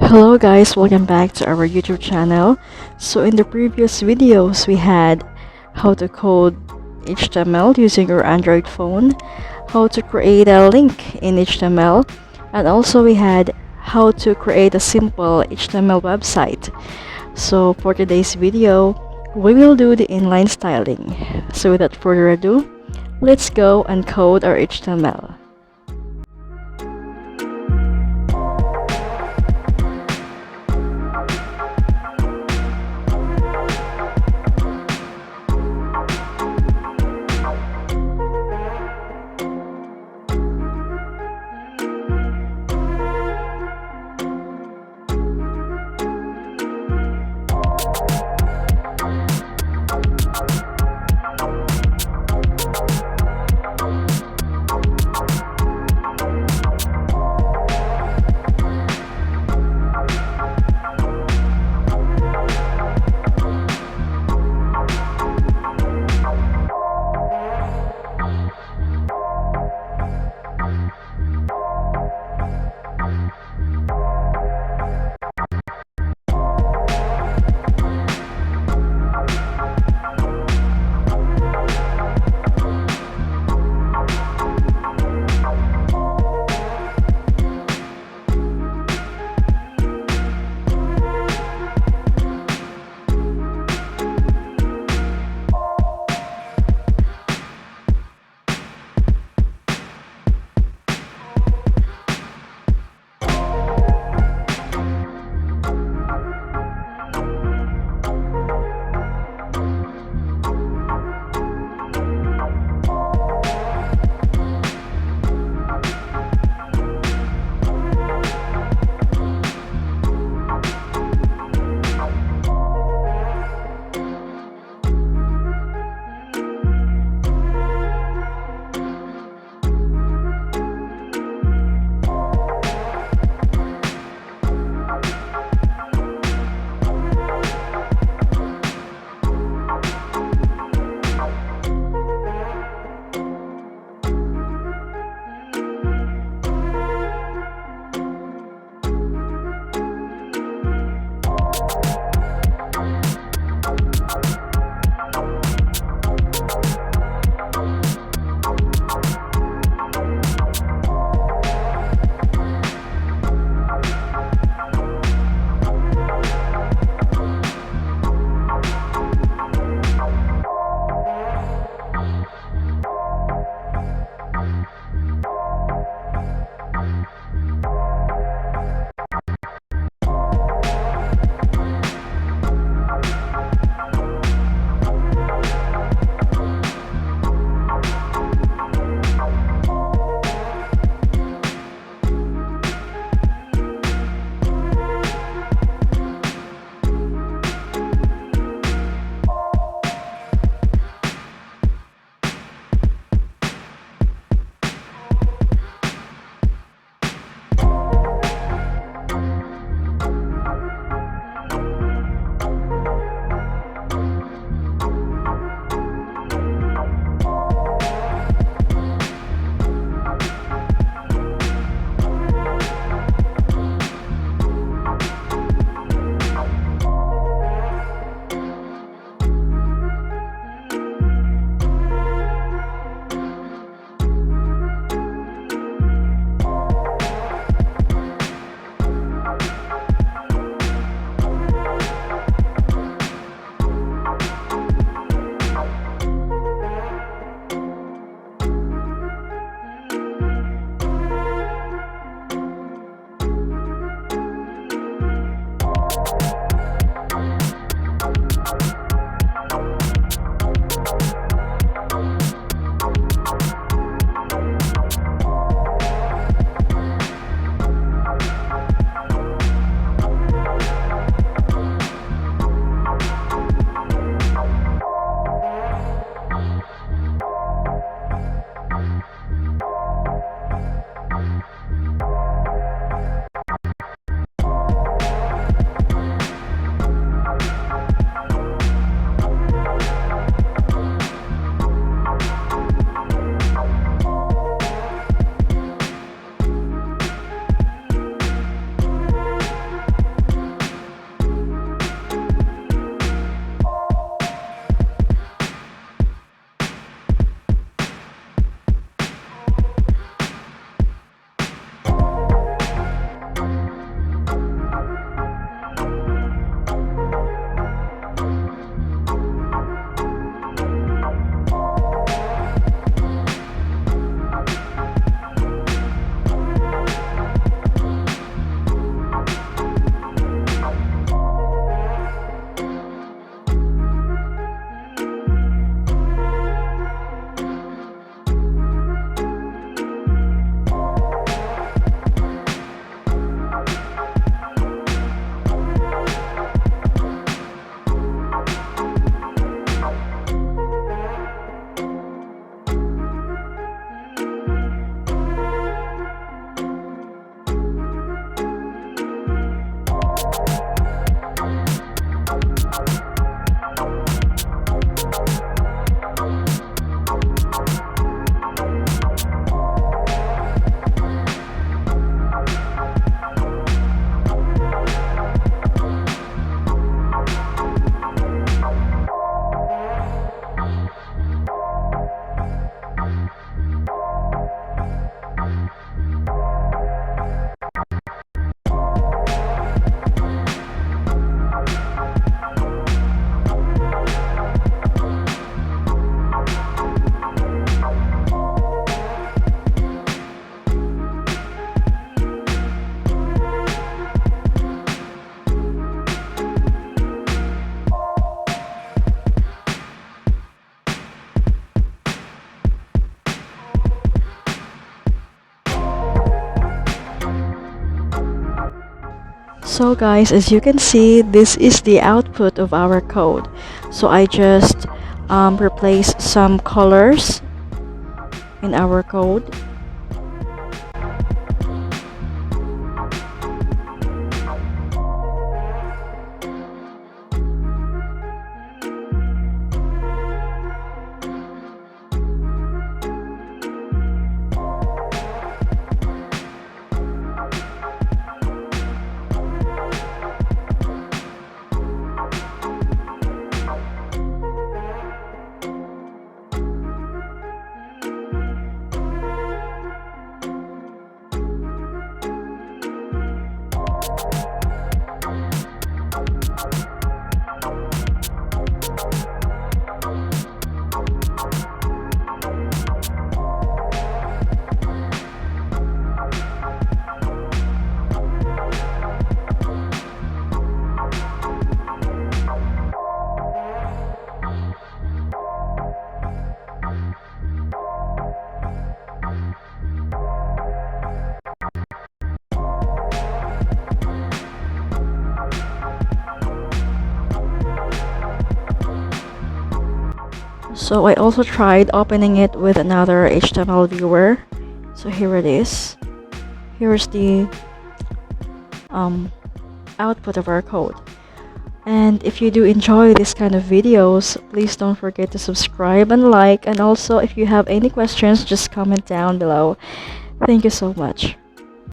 Hello guys, welcome back to our YouTube channel. So in the previous videos we had how to code HTML using your Android phone, how to create a link in HTML, and also we had how to create a simple HTML website. So for today's video, we will do the inline styling. So without further ado, let's go and code our HTML. So guys, as you can see, this is the output of our code. So I just replace some colors in our code. So I also tried opening it with another HTML viewer. So here it is. Here's the output of our code. And if you do enjoy this kind of videos, please don't forget to subscribe and like. And also, if you have any questions, just comment down below. Thank you so much.